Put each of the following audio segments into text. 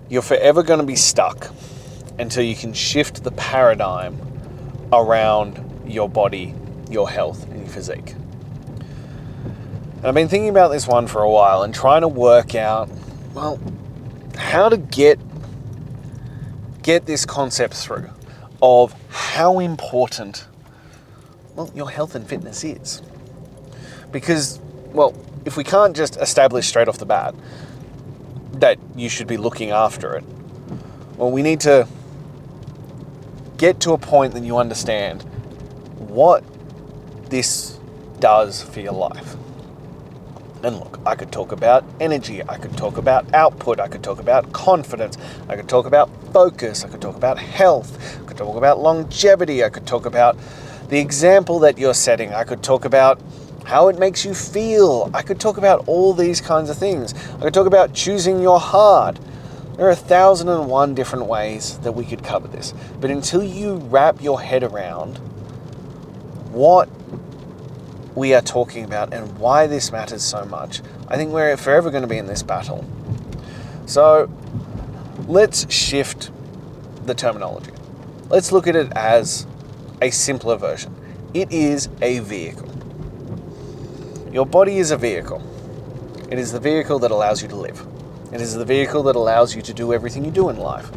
you're forever going to be stuck until you can shift the paradigm around your body, your health, and your physique. And I've been thinking about this one for a while and trying to work out, well, how to get this concept through of how important, well, your health and fitness is. Because, well, if we can't just establish straight off the bat that you should be looking after it, well, we need to get to a point that you understand what this does for your life. And look, I could talk about energy, I could talk about output, I could talk about confidence, I could talk about focus, I could talk about health, I could talk about longevity, I could talk about the example that you're setting, I could talk about how it makes you feel, I could talk about all these kinds of things. I could talk about choosing your heart. There are 1,001 different ways that we could cover this. But until you wrap your head around what we are talking about and why this matters so much, I think we're forever going to be in this battle. So let's shift the terminology. Let's look at it as a simpler version. It is a vehicle. Your body is a vehicle. It is the vehicle that allows you to live. It is the vehicle that allows you to do everything you do in life.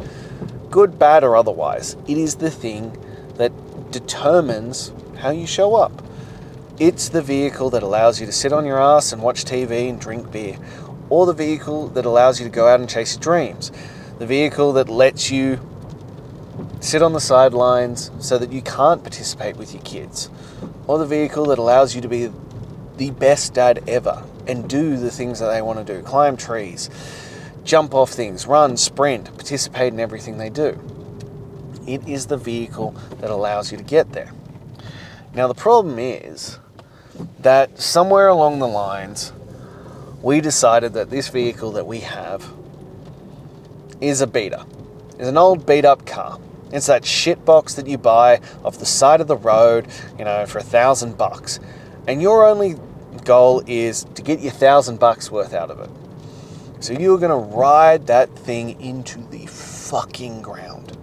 Good, bad, or otherwise, it is the thing that determines how you show up. It's the vehicle that allows you to sit on your ass and watch TV and drink beer. Or the vehicle that allows you to go out and chase your dreams. The vehicle that lets you sit on the sidelines so that you can't participate with your kids. Or the vehicle that allows you to be the best dad ever and do the things that they want to do. Climb trees, jump off things, run, sprint, participate in everything they do. It is the vehicle that allows you to get there. Now the problem is that somewhere along the lines, we decided that this vehicle that we have is a beater. It's an old beat up car. It's that shit box that you buy off the side of the road, for $1,000. And your only goal is to get your $1,000 worth out of it. So you're going to ride that thing into the fucking ground.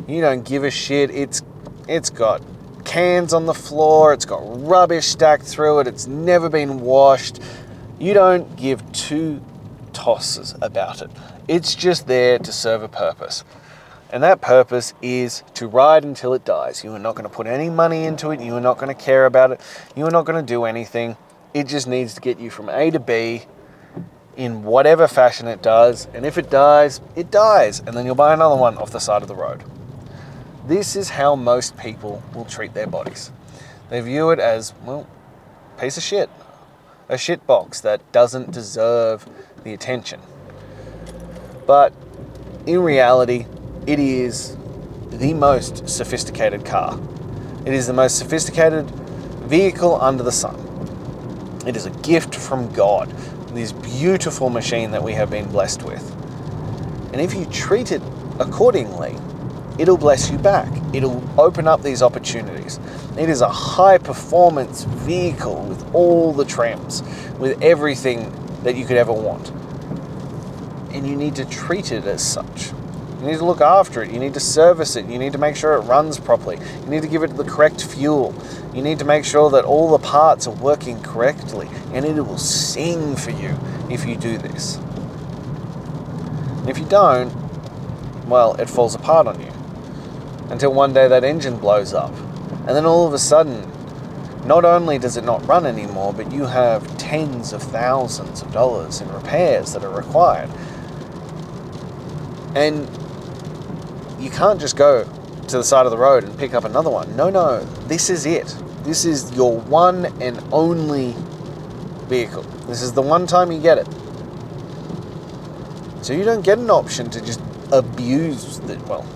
You don't give a shit. It's got cans on the floor. It's got rubbish stacked through it. It's never been washed. You don't give two tosses about it. It's just there to serve a purpose. And that purpose is to ride until it dies. You are not going to put any money into it. You are not going to care about it. You are not going to do anything. It just needs to get you from A to B in whatever fashion it does. And if it dies, it dies. And then you'll buy another one off the side of the road. This is how most people will treat their bodies. They view it as, well, a piece of shit. A shit box that doesn't deserve the attention. But in reality, it is the most sophisticated car. It is the most sophisticated vehicle under the sun. It is a gift from God, this beautiful machine that we have been blessed with. And if you treat it accordingly, it'll bless you back. It'll open up these opportunities. It is a high performance vehicle with all the trims, with everything that you could ever want. And you need to treat it as such. You need to look after it. You need to service it. You need to make sure it runs properly. You need to give it the correct fuel. You need to make sure that all the parts are working correctly. And it will sing for you if you do this. And if you don't, well, it falls apart on you. Until one day that engine blows up. And then all of a sudden, not only does it not run anymore, but you have tens of thousands of dollars in repairs that are required. And you can't just go to the side of the road and pick up another one. No, this is it. This is your one and only vehicle. This is the one time you get it. So you don't get an option to just abuse the, well,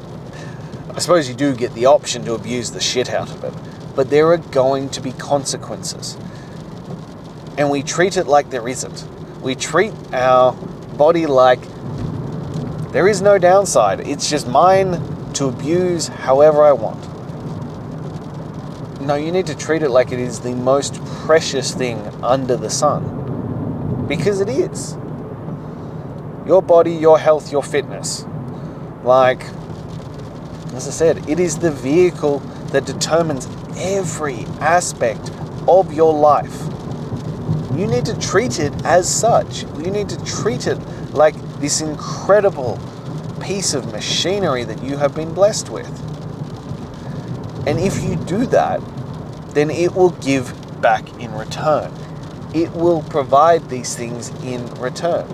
I suppose you do get the option to abuse the shit out of it, but there are going to be consequences. And we treat it like there isn't. We treat our body like there is no downside. It's just mine to abuse however I want. No, you need to treat it like it is the most precious thing under the sun. Because it is. Your body, your health, your fitness. Like, as I said, it is the vehicle that determines every aspect of your life. You need to treat it as such. You need to treat it like this incredible piece of machinery that you have been blessed with. And if you do that, then it will give back in return. It will provide these things in return.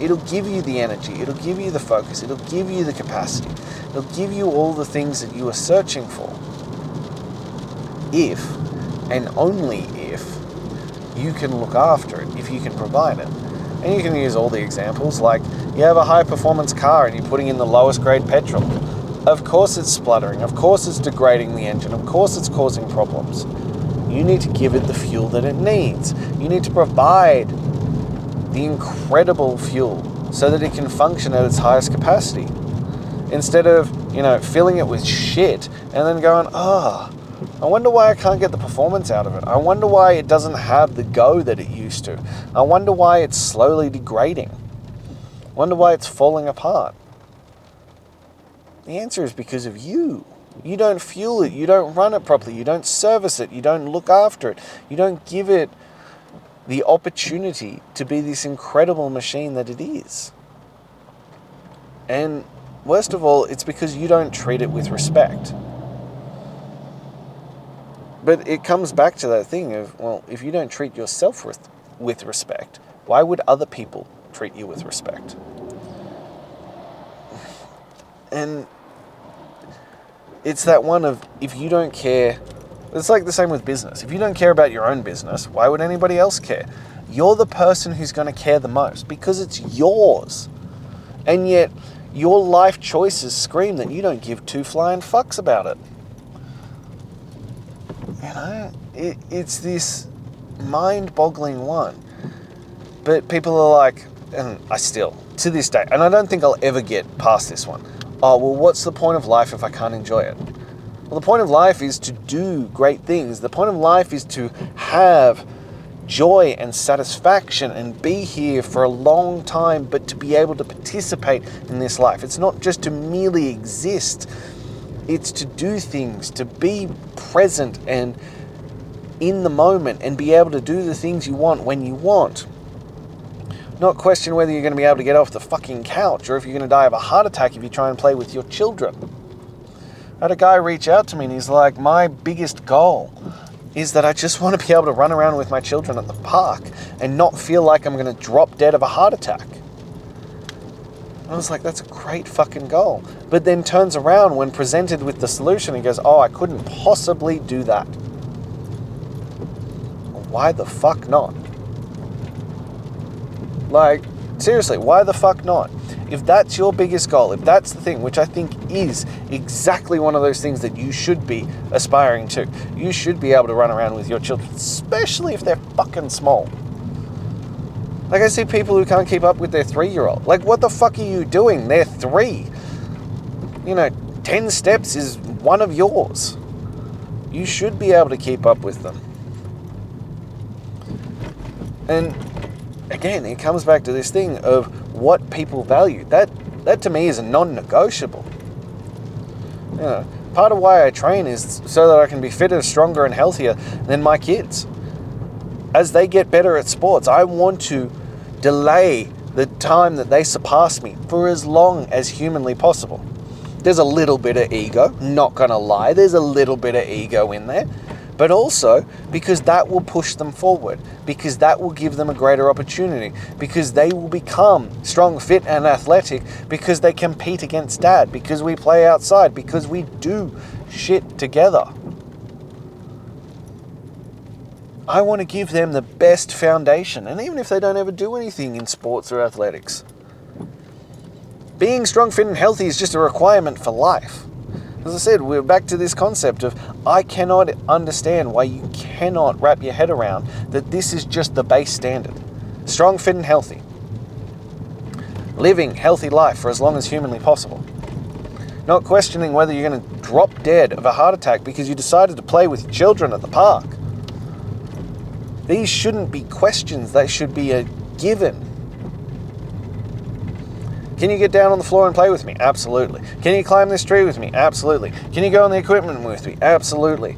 It'll give you the energy, it'll give you the focus, it'll give you the capacity, it'll give you all the things that you are searching for. If, and only if, you can look after it, if you can provide it. And you can use all the examples, like you have a high performance car and you're putting in the lowest grade petrol. Of course it's spluttering, of course it's degrading the engine, of course it's causing problems. You need to give it the fuel that it needs. You need to provide the incredible fuel so that it can function at its highest capacity. Instead of, filling it with shit and then going, I wonder why I can't get the performance out of it. I wonder why it doesn't have the go that it used to. I wonder why it's slowly degrading. I wonder why it's falling apart. The answer is because of you. You don't fuel it, you don't run it properly, you don't service it, you don't look after it, you don't give it the opportunity to be this incredible machine that it is. And worst of all, it's because you don't treat it with respect. But it comes back to that thing of, well, if you don't treat yourself with respect, why would other people treat you with respect? And it's that one of, if you don't care, it's like the same with business. If you don't care about your own business, why would anybody else care? You're the person who's going to care the most because it's yours. And yet, your life choices scream that you don't give two flying fucks about it. It's this mind-boggling one. But people are like, and I still, to this day, and I don't think I'll ever get past this one. Oh, well, what's the point of life if I can't enjoy it? Well, the point of life is to do great things. The point of life is to have joy and satisfaction and be here for a long time, but to be able to participate in this life. It's not just to merely exist. It's to do things, to be present and in the moment and be able to do the things you want when you want. Not question whether you're going to be able to get off the fucking couch or if you're going to die of a heart attack if you try and play with your children. I had a guy reach out to me and he's like, my biggest goal is that I just want to be able to run around with my children at the park and not feel like I'm going to drop dead of a heart attack. And I was like, that's a great fucking goal. But then turns around when presented with the solution and goes, oh, I couldn't possibly do that. Why the fuck not? Like, seriously, why the fuck not? If that's your biggest goal, if that's the thing, which I think is exactly one of those things that you should be aspiring to, you should be able to run around with your children, especially if they're fucking small. Like, I see people who can't keep up with their 3-year-old. Like, what the fuck are you doing? They're 3. 10 steps is one of yours. You should be able to keep up with them. And again, it comes back to this thing of what people value. That to me is a non-negotiable. Part of why I train is so that I can be fitter, stronger, and healthier than my kids. As they get better at sports, I want to delay the time that they surpass me for as long as humanly possible. There's a little bit of ego, not gonna lie, there's a little bit of ego in there. But also because that will push them forward, because that will give them a greater opportunity, because they will become strong, fit, and athletic, because they compete against dad, because we play outside, because we do shit together. I want to give them the best foundation, and even if they don't ever do anything in sports or athletics, being strong, fit, and healthy is just a requirement for life. As I said, we're back to this concept of I cannot understand why you cannot wrap your head around that this is just the base standard. Strong, fit, and healthy. Living healthy life for as long as humanly possible. Not questioning whether you're going to drop dead of a heart attack because you decided to play with your children at the park. These shouldn't be questions, they should be a given. Can you get down on the floor and play with me? Absolutely. Can you climb this tree with me? Absolutely. Can you go on the equipment with me? Absolutely.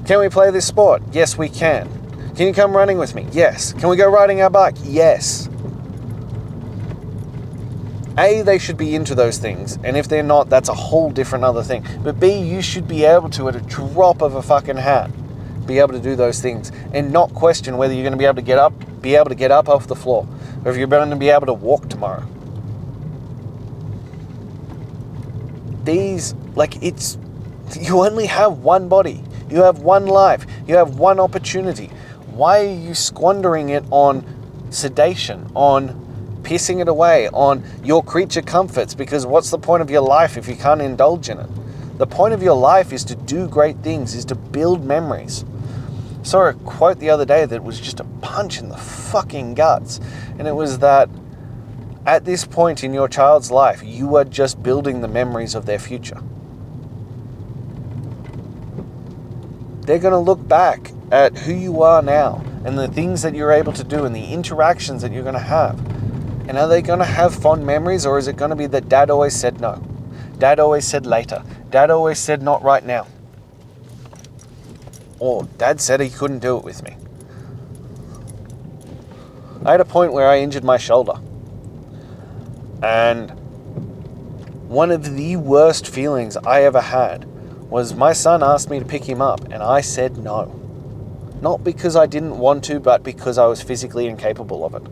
Can we play this sport? Yes, we can. Can you come running with me? Yes. Can we go riding our bike? Yes. A, they should be into those things, and if they're not, that's a whole different other thing. But B, you should be able to, at a drop of a fucking hat, be able to do those things and not question whether you're going to be able to get up off the floor, or if you're going to be able to walk tomorrow. You only have one body, you have one life, you have one opportunity. Why are you squandering it on sedation, on pissing it away, on your creature comforts? Because what's the point of your life if you can't indulge in it? The point of your life is to do great things, is to build memories. I saw a quote the other day that was just a punch in the fucking guts, and it was that at this point in your child's life, you are just building the memories of their future. They're going to look back at who you are now and the things that you're able to do and the interactions that you're going to have. And are they going to have fond memories, or is it going to be that Dad always said no? Dad always said later. Dad always said not right now. Or Dad said he couldn't do it with me. I had a point where I injured my shoulder. And one of the worst feelings I ever had was my son asked me to pick him up, and I said no. Not because I didn't want to, but because I was physically incapable of it.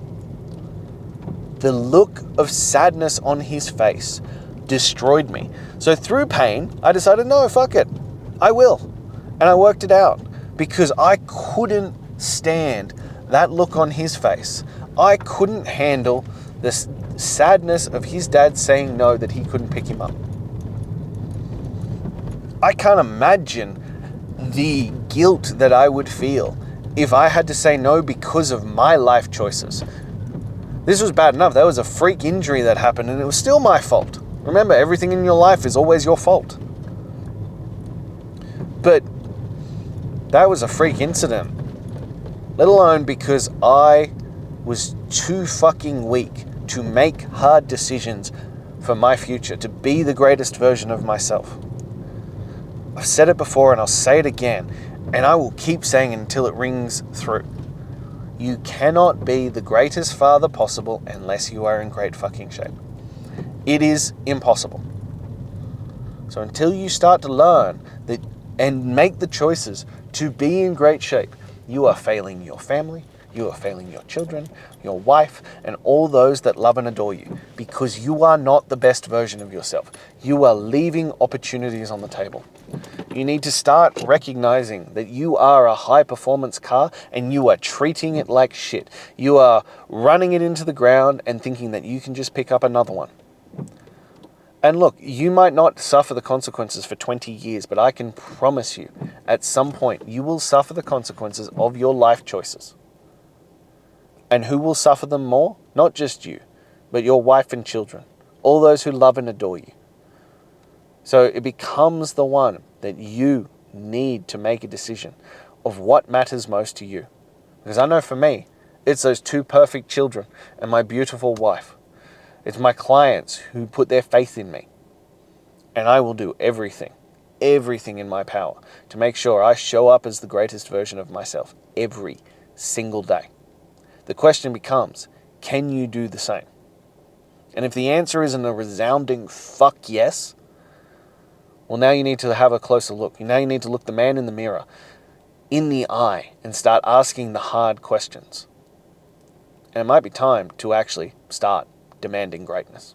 The look of sadness on his face destroyed me. So through pain, I decided, no, fuck it. I will. And I worked it out because I couldn't stand that look on his face. I couldn't handle the sadness of his dad saying no, that he couldn't pick him up. I can't imagine the guilt that I would feel if I had to say no because of my life choices. This was bad enough. That was a freak injury that happened, and it was still my fault. Remember, everything in your life is always your fault. But that was a freak incident. Let alone because I was too fucking weak to make hard decisions for my future, to be the greatest version of myself. I've said it before and I'll say it again, and I will keep saying it until it rings through. You cannot be the greatest father possible unless you are in great fucking shape. It is impossible. So until you start to learn that and make the choices to be in great shape, you are failing your family, you are failing your children, your wife, and all those that love and adore you, because you are not the best version of yourself. You are leaving opportunities on the table. You need to start recognizing that you are a high-performance car and you are treating it like shit. You are running it into the ground and thinking that you can just pick up another one. And look, you might not suffer the consequences for 20 years, but I can promise you, at some point, you will suffer the consequences of your life choices. And who will suffer them more? Not just you, but your wife and children, all those who love and adore you. So it becomes the one that you need to make a decision of what matters most to you. Because I know for me, it's those two perfect children and my beautiful wife. It's my clients who put their faith in me. And I will do everything in my power to make sure I show up as the greatest version of myself every single day. The question becomes, can you do the same? And if the answer isn't a resounding fuck yes, well, now you need to have a closer look. Now you need to look the man in the mirror, in the eye, and start asking the hard questions. And it might be time to actually start demanding greatness.